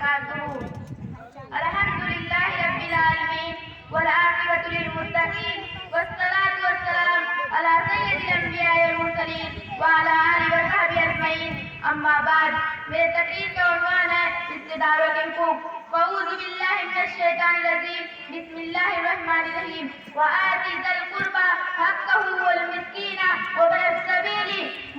وبركاته. الحمد لله رب العالمين والعاقبة للمتقين والصلاة والسلام على سيد الأنبياء والمرسلين وعلى آله وصحبه أجمعين. أما بعد، میرے تقریر کا عنوان ہے رشتے داروں کے حقوق. فاعوذ باللہ من الشیطان الرجیم. بسم اللہ الرحمن الرحیم. وآت ذی القربى حقہ والمسکین وابن السبیل.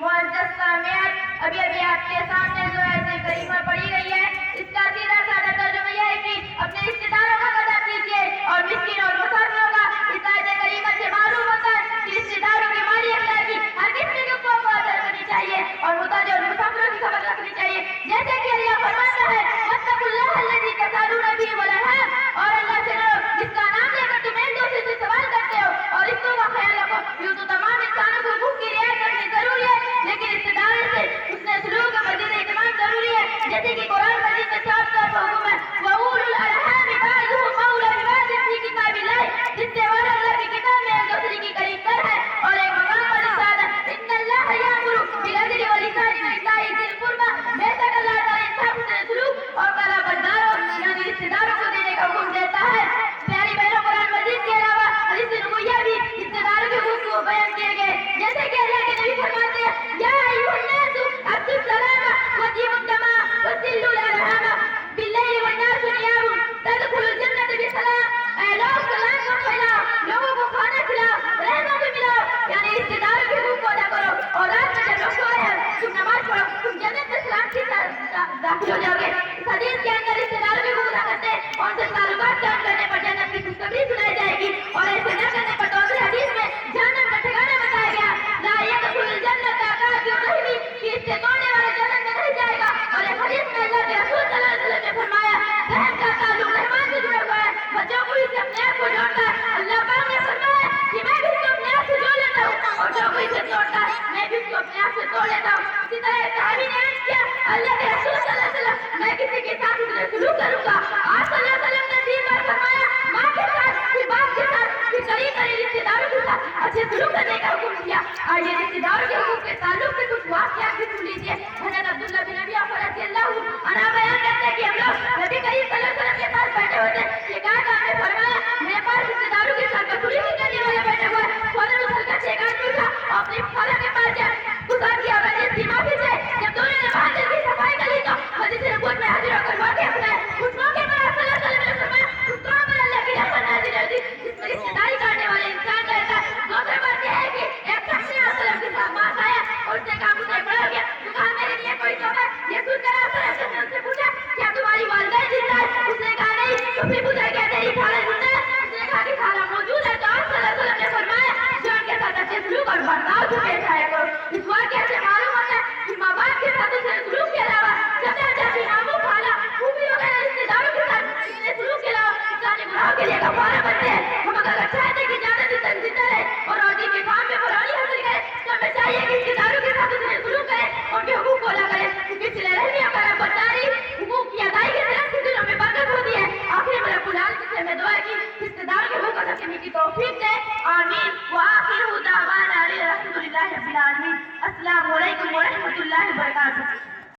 معزز سامعین، ابھی آپ کے سامنے جو آیت کریمہ پڑھی گئی ہے، اس کا سیدھا سادہ ترجمہ یہ ہے کہ اپنے رشتے داروں کا قدر کیجیے اور مسکین اور مسافروں کا. اس آیت کریمہ سے معلوم ہوتا ہے کہ رشتے داروں کی مالی اخلاقی ہر قسم کے حقوق کو ادا کرنی چاہیے اور محتاج اور مسافروں کی خبر رکھنی چاہیے. جیسے کہ اللہ فرماتا ہے واتقوا اللہ الذی تساءلون به والارحام، اور اللہ سے ڈرو جس کا نام لے کر تم ایک دوسرے سے سوال کرتے ہو اور رشتوں کا خیال رکھو. یوں تو تمام انسانوں کو حقوق کی رعایت کرنی ضروری ہے، لیکن رشتے داروں سے حسن سلوک کا مزید اہتمام ضروری ہے. جیسے کہ قرآن مجید میں صاف طور پر حکم ہے وَأُولُو الْأَرْحَامِ بَعْضُهُمْ أَوْلَىٰ بِبَعْضٍ فِي كِتَابِ اللَّهِ. رشتے والے اللہ کی کتاب میں ایک دوسرے کی قریب تر ہے. اور ایک مقام پر ارشاد ہے إِنَّ اللَّهَ يَأْمُرُ بِالْعَدْلِ وَالْإِحْسَانِ وَإِيتَاءِ ذِي الْقُرْبَىٰ. بے شک اللہ تعالیٰ انصاف، حسن سلوک اور کلا برداروں یعنی رشتے داروں کو دینے کا حکم دیتا ہے. پیاری بہنوں، قرآن مجید کے علاوہ حدیث نبویہ بھی رشتے داروں کے حقوق کو بیان کیے گئے. جیسے کہ اللہ کے نبی فرماتے ہیں یا ایھا الناس ادوا السلام واقیموا الجماع وصلوا الارحام باللیل والناس نیام تدخلوا الجنة بسلام. اے لوگ، سلام کو پھیلاؤ، لوگوں کو کھانا کھلاؤ، رحمت ملاؤ، یعنی رشتے داروں کے حقوق کو ادا کرو. اور رات میں جب لوگ سو رہے ہیں تم نماز پڑھو، تم جنت میں سلام کے ساتھ داخل ہو جاؤ گے. اس حدیث کے اندر رشتے داروں کے حقوق ادا کرتے ہیں اور ان سے تعلقات قائم کرنے پر جنت کی خوشخبری سنائی جائے گی، اور ایسے نہ کرنے پر دوسرے حدیث میں جہنم کا ٹھکانہ بتایا گیا لا يدخل الجنة قاطع الرحم، کہ اس سے توڑنے والا جنت میں نہیں جائے گا. اور ایک حدیث میں اللہ کے رسول صلی اللہ علیہ وسلم نے فرمایا رحم کا تعلق رحمان سے جڑا ہوا ہے، بچوں کو اس سے اپنے آپ کو جوڑتا ہے. اللہ پاک نے فرمایا کہ میں بھی اس کو اپنے آپ سے جوڑ لیتا ہوں اور جو کوئی اسے توڑتا ہے میں بھی اس کو اپنے آپ سے توڑ لیتا ہوں. اسی طرح ایک صحابی نے عرض کیا اللہ کے رسول صلی اللہ علیہ وسلم میں کسی کے ساتھ اتنا سلوک کروں گا. آپ صلی اللہ علیہ وسلم نے 3 بار فرمایا ماں کے ساتھ، پھر باپ کے ساتھ، پھر قریب رشتے داروں کے ساتھ اچھے سلوک کرنے کا حکم دیا. آئیے رشتے داروں کے حقوق کے تعلق سے کچھ واقعات بھی سن لیجیے. حضرت عبداللہ بن ابی اوفا رضی اللہ عنہ بیان کرتے ہیں کہ ہم لوگ نبی کریم صلی اللہ علیہ وسلم کے پاس بیٹھے ہوتے ہیں. یہ کہا کہ ہم نے فرمایا میرے پاس رشتے داروں کے ساتھ بدسلوکی کرنے والے بیٹھے ہوئے. فوراً اچھل کر سے ایک آدمی اٹھا اور اپنی خالہ کے پاس جائے گزار کیا اور اس کی معافی چاہے. جب دونوں نے وہاں سے صفائی کر لی تو مسجد نبوت میں حاضر ہو کر واقعہ سنایا. اس موقع پر آپ صلی اللہ علیہ وسلم نے فرمایا اس قوم پر اللہ کی رحمت نازل ہوتی جس میں رشتے داری کرنے والے انسان رہتا ہے. دوسری بات یہ ہے کہ ایک شخص نے آپ صلی اللہ علیہ وسلم کے ساتھ پاس آیا اور اس نے کہا مجھے بڑا ہو گیا. تو کہا میرے لیے کوئی تحفہ. یہ سن کر آپ صلی اللہ علیہ وسلم نے اس سے پوچھا کیا تمہاری والدہ زندہ ہے؟ اس نے کہا نہیں. تو پھر پوچھا کیا تیری خالہ زندہ ہے؟ اس نے کہا کہ خالہ موجود ہے. تو آپ صلی اللہ علیہ وسلم نے فرمایا جو ان کے ساتھ اچھے سلوک اور برتاؤ سے پیش آیا کرو. اس واقعے سے معلوم ہوتا ہے کہ ماں باپ کے ساتھ اچھے سلوک کے علاوہ چچا چاچی ماموں خالہ پھوپھی وغیرہ رشتے داروں کے ساتھ اچھے سلوک کے علاوہ انسانی گناہوں کے لیے کفارہ بنتے ہیں. ہم اگر چاہتے کہ زیادہ سے زندہ رہے اور روزی کے کام میں برانی حاصل کرے تو ہمیں چاہیے کہ رشتے داروں کے ساتھ اچھے سلوک کرے اور ان کے حقوق کو ادا کرے. کیونکہ صلہ رحمی اور برابرداری حقوق کی ادائیگی سے رب کے دلوں میں برکت ہوتی ہے. آخر میں رب العالمین سے میں دعا کی رشتے داروں کے حقوق ادا کرنے کی توفیق دے. آمین. وآخر دعوانا الحمد للہ رب العالمین. السلام علیکم ورحمۃ اللہ وبرکاتہ.